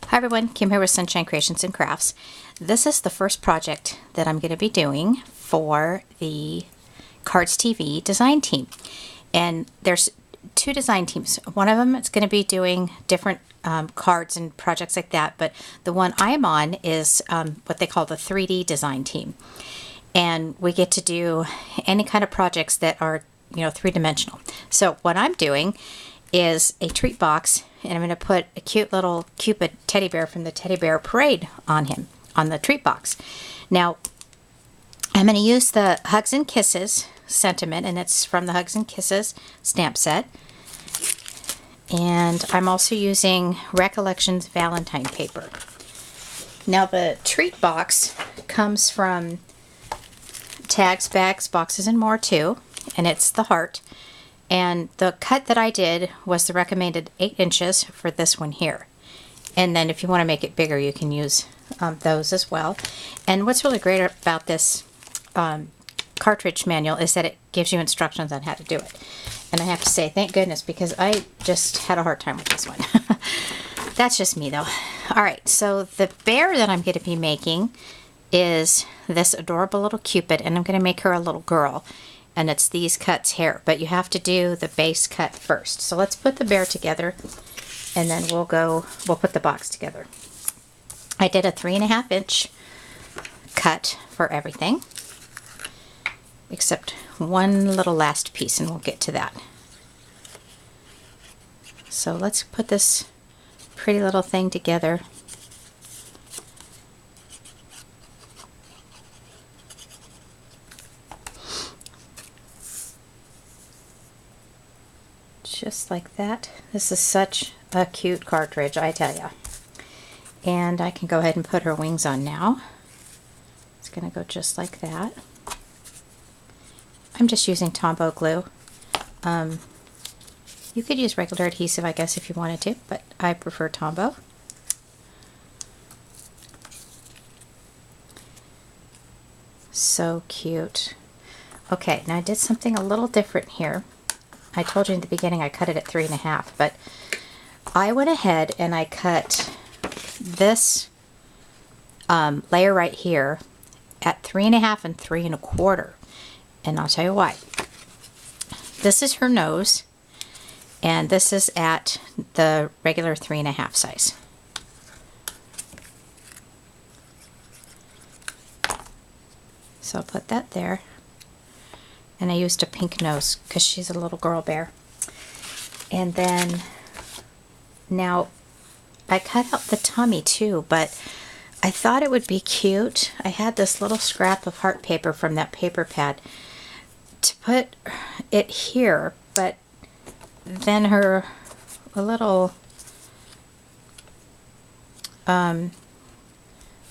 Hi everyone, Kim here with Sunshine Creations and Crafts. This is the first project that I'm going to be doing for the CardzTV design team. And there's two design teams. One of them is going to be doing different cards and projects like that, but the one I'm on is what they call the 3D design team. And we get to do any kind of projects that are, three-dimensional. So what I'm doing is a treat box, and I'm going to put a cute little Cupid teddy bear from the Teddy Bear Parade on him, on the treat box. Now, I'm going to use the Hugs and Kisses sentiment, and it's from the Hugs and Kisses stamp set. And I'm also using Recollections Valentine paper. Now, the treat box comes from Tags, Bags, Boxes, and More too, and it's the heart. And the cut that I did was the recommended 8 inches for this one here. And then if you want to make it bigger, you can use those as well. And what's really great about this cartridge manual is that it gives you instructions on how to do it. And I have to say, thank goodness, because I just had a hard time with this one. That's just me, though. All right, so the bear that I'm going to be making is this adorable little Cupid, and I'm going to make her a little girl. And it's these cuts here, but you have to do the base cut first. So let's put the bear together, and then we'll put the box together. I did a 3.5 inch cut for everything, except one little last piece, and we'll get to that. So let's put this pretty little thing together. Just like that. This is such a cute cartridge, I tell ya. And I can go ahead and put her wings on now. It's going to go just like that. I'm just using Tombow glue. You could use regular adhesive, I guess, if you wanted to, but I prefer Tombow. So cute. Okay, now I did something a little different here. I told you in the beginning I cut it at 3.5, but I went ahead and I cut this layer right here at 3.5 and 3.25, and I'll tell you why. This is her nose, and this is at the regular 3.5 size. So I'll put that there. And I used a pink nose because she's a little girl bear. And then, now, I cut out the tummy too, but I thought it would be cute. I had this little scrap of heart paper from that paper pad to put it here, but then a little, what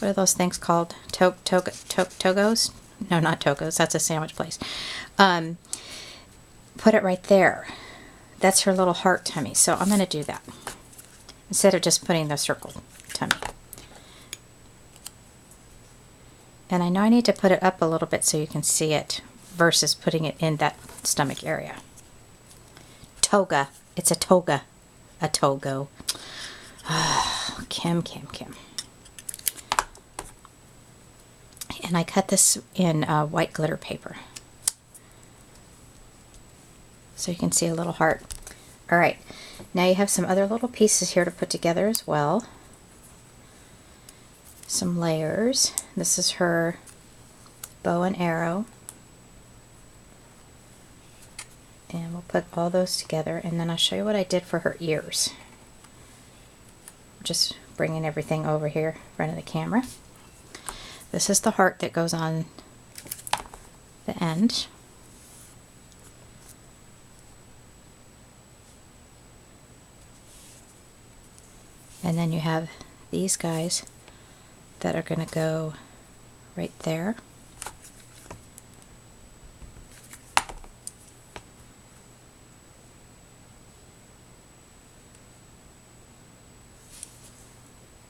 are those things called? Togos? No, not Togo's. That's a sandwich place. Put it right there. That's her little heart tummy. So I'm going to do that instead of just putting the circle tummy. And I know I need to put it up a little bit so you can see it versus putting it in that stomach area. Toga. It's a toga. A Togo. Kim. And I cut this in white glitter paper. So you can see a little heart. Alright, now you have some other little pieces here to put together as well. Some layers. This is her bow and arrow. And we'll put all those together, and then I'll show you what I did for her ears. Just bringing everything over here in front of the camera. This is the heart that goes on the end. And then you have these guys that are going to go right there.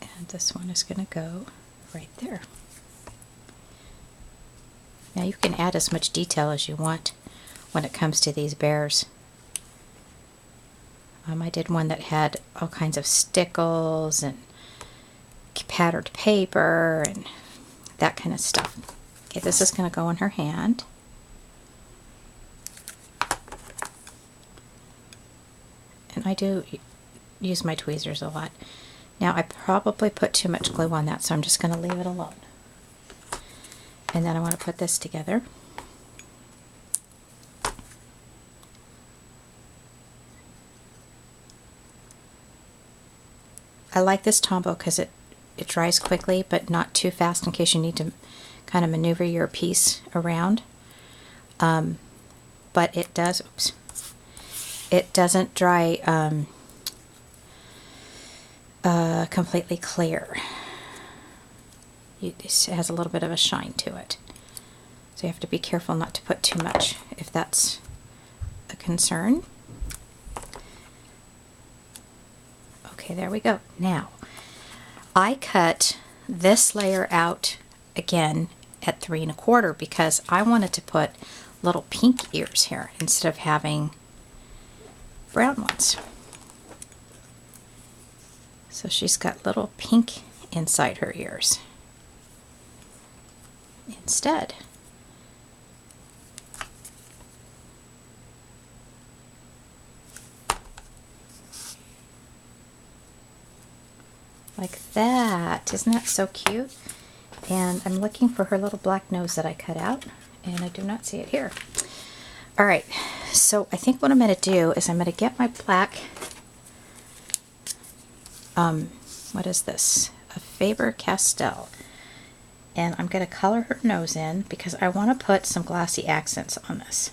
And this one is going to go right there. Now you can add as much detail as you want when it comes to these bears. I did one that had all kinds of stickles and patterned paper and that kind of stuff. Okay, this is going to go in her hand. And I do use my tweezers a lot. Now I probably put too much glue on that, so I'm just going to leave it alone. And then I want to put this together. I like this Tombow because it dries quickly, but not too fast in case you need to kind of maneuver your piece around. But it does, oops, it doesn't dry completely clear. It has a little bit of a shine to it. So you have to be careful not to put too much if that's a concern. Okay, there we go. Now, I cut this layer out again at 3 1/4 because I wanted to put little pink ears here instead of having brown ones. So she's got little pink inside her ears instead. Like that. Isn't that so cute? And I'm looking for her little black nose that I cut out, and I do not see it here. Alright, so I think what I'm going to do is I'm going to get my black, what is this? A Faber-Castell. And I'm going to color her nose in because I want to put some glossy accents on this.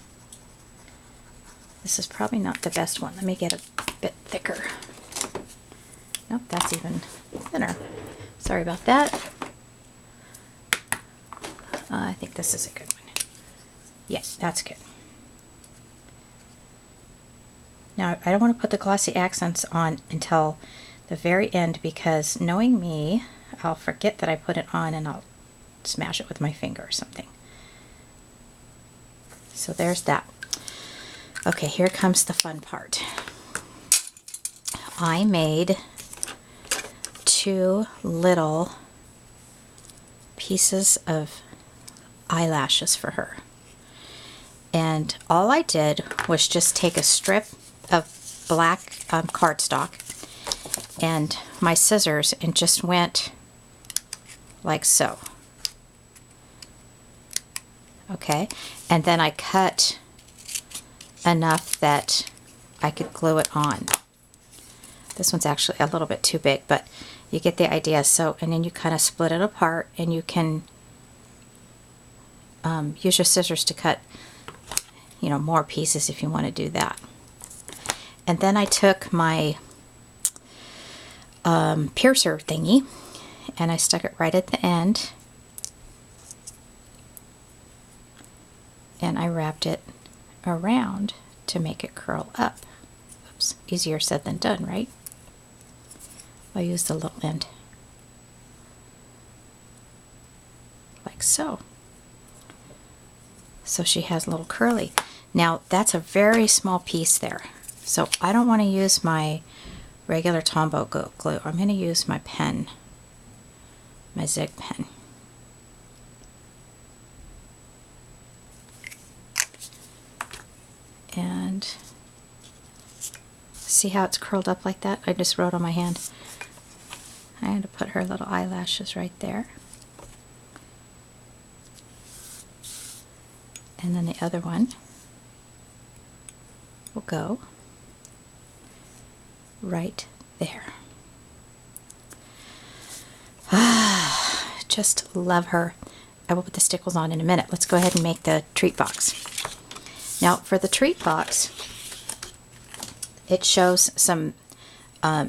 This is probably not the best one. Let me get a bit thicker. Nope, that's even thinner. Sorry about that. I think this is a good one. Yes, that's good. Now, I don't want to put the glossy accents on until the very end because knowing me, I'll forget that I put it on and I'll smash it with my finger or something. So there's that. Okay, here comes the fun part. I made 2 little pieces of eyelashes for her. And all I did was just take a strip of black cardstock and my scissors and just went like so. Okay, and then I cut enough that I could glue it on. This one's actually a little bit too big, but you get the idea. So, and then you kind of split it apart, and you can use your scissors to cut, you know, more pieces if you want to do that. And then I took my piercer thingy, and I stuck it right at the end, and I wrapped it around to make it curl up. Oops, easier said than done, right? I'll use the little end. Like so. So she has a little curly. Now that's a very small piece there. So I don't want to use my regular Tombow glue. I'm going to use my pen, my Zig pen. And see how it's curled up like that? I just wrote on my hand. I had to put her little eyelashes right there. And then the other one will go right there. Just love her. I will put the stickles on in a minute. Let's go ahead and make the treat box. Now for the treat box, it shows some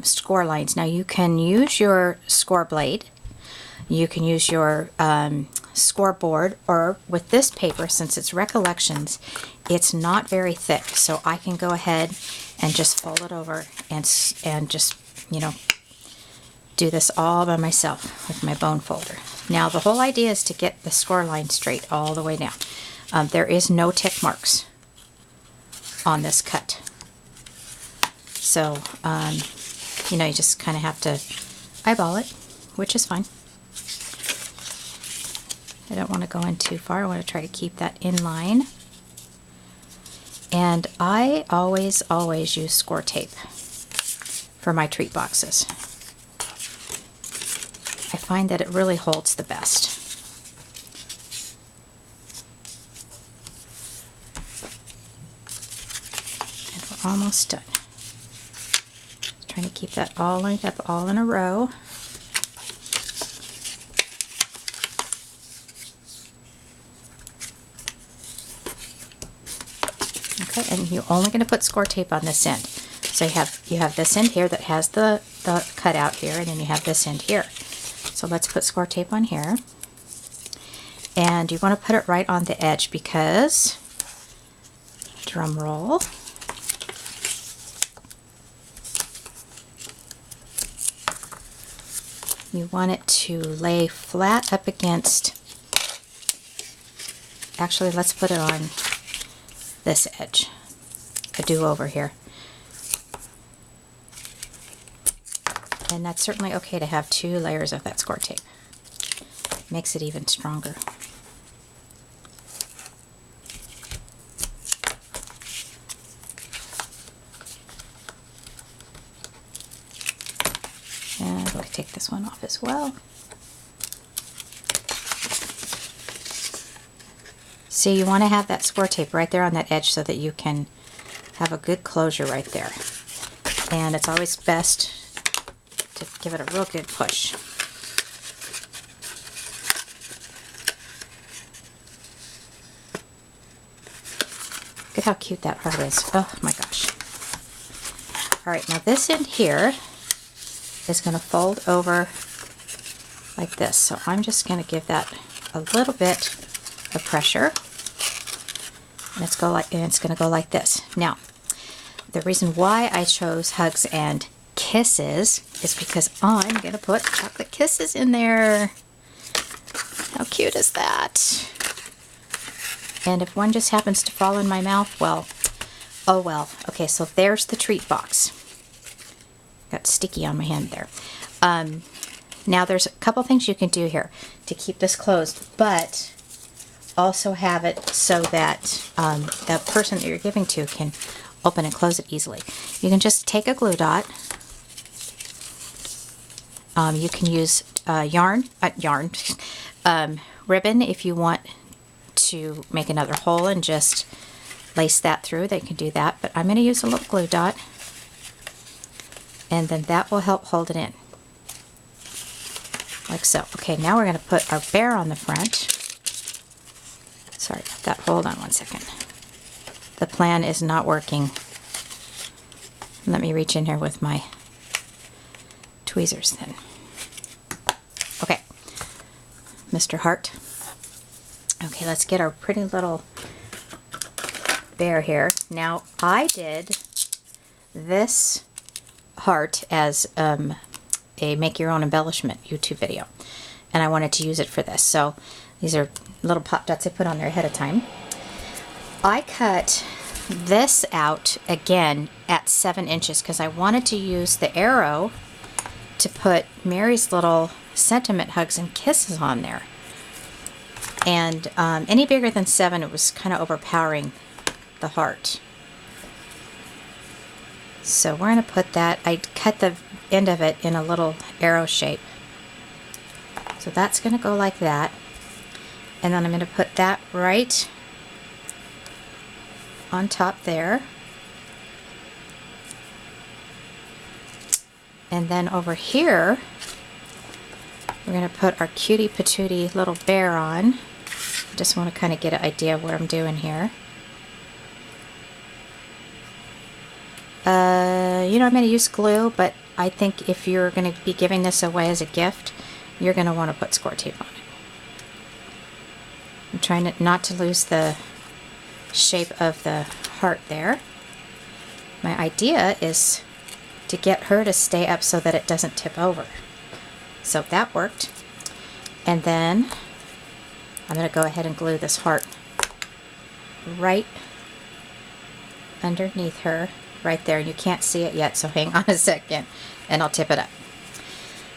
score lines. Now you can use your score blade, you can use your scoreboard, or with this paper, since it's Recollections, it's not very thick, so I can go ahead and just fold it over and just, you know, do this all by myself with my bone folder. Now the whole idea is to get the score line straight all the way down. There is no tick marks on this cut. So, you know, you just kind of have to eyeball it which is fine. I don't want to go in too far. I want to try to keep that in line. And I always use score tape for my treat boxes. I find that it really holds the best. And we're almost done. Just trying to keep that all lined up, all in a row. Okay, and you're only going to put score tape on this end. So you have this end here that has the cutout here, and then you have this end here. So let's put score tape on here. And you want to put it right on the edge because, drum roll, you want it to lay flat up against, actually let's put it on this edge, a do-over here. And that's certainly okay to have 2 layers of that score tape. Makes it even stronger. And we'll take this one off as well. See, you want to have that score tape right there on that edge so that you can have a good closure right there. And it's always best to give it a real good push. Look at how cute that heart is. Oh my gosh. Alright, now this end here is going to fold over like this. So I'm just going to give that a little bit of pressure. And it's going to go like this. Now, the reason why I chose Hugs and Kisses is because I'm going to put chocolate kisses in there. How cute is that? And if one just happens to fall in my mouth, well, oh well. Okay, so there's the treat box. Got sticky on my hand there. Now there's a couple things you can do here to keep this closed, but also have it so that the person that you're giving to can open and close it easily. You can just take a glue dot. You can use ribbon if you want to make another hole and just lace that through. They can do that, but I'm going to use a little glue dot, and then that will help hold it in, like so. Okay, now we're going to put our bear on the front. Sorry about that. Hold on one second. The plan is not working. Let me reach in here with my tweezers then. Okay, Mr. Heart. Okay, let's get our pretty little bear here. Now, I did this heart as a make your own embellishment YouTube video, and I wanted to use it for this. So these are little pop dots I put on there ahead of time. I cut this out again at 7 inches because I wanted to use the arrow to put Mary's little sentiment hugs and kisses on there. And any bigger than 7, it was kind of overpowering the heart. So we're going to put that, I cut the end of it in a little arrow shape. So that's going to go like that. And then I'm going to put that right on top there. And then over here, we're going to put our cutie patootie little bear on. I just want to kind of get an idea of what I'm doing here. You know, I'm going to use glue, but I think if you're going to be giving this away as a gift, you're going to want to put score tape on it. I'm trying not to lose the shape of the heart there. My idea is to get her to stay up so that it doesn't tip over. So that worked. And then I'm going to go ahead and glue this heart right underneath her, right there. You can't see it yet, so hang on a second and I'll tip it up.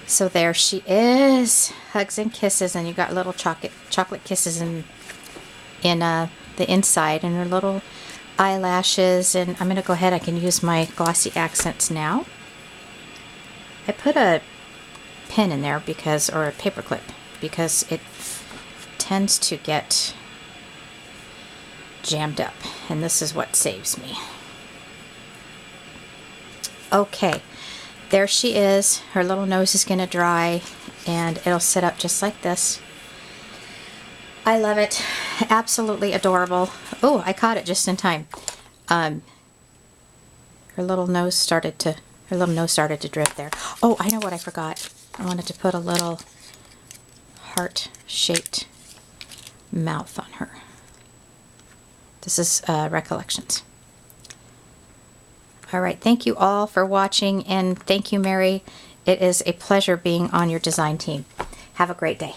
So there she is. Hugs and kisses, and you got little chocolate kisses in the inside, and her little eyelashes. And I'm going to go ahead, I can use my glossy accents now. I put a pin in there because, or a paper clip, because it tends to get jammed up, and this is what saves me. Okay, there she is. Her little nose is going to dry, and it'll sit up just like this. I love it. Absolutely adorable. Oh, I caught it just in time. Her little nose started to drip there. Oh, I know what I forgot. I wanted to put a little heart-shaped mouth on her. This is Recollections. All right, thank you all for watching, and thank you, Mary. It is a pleasure being on your design team. Have a great day.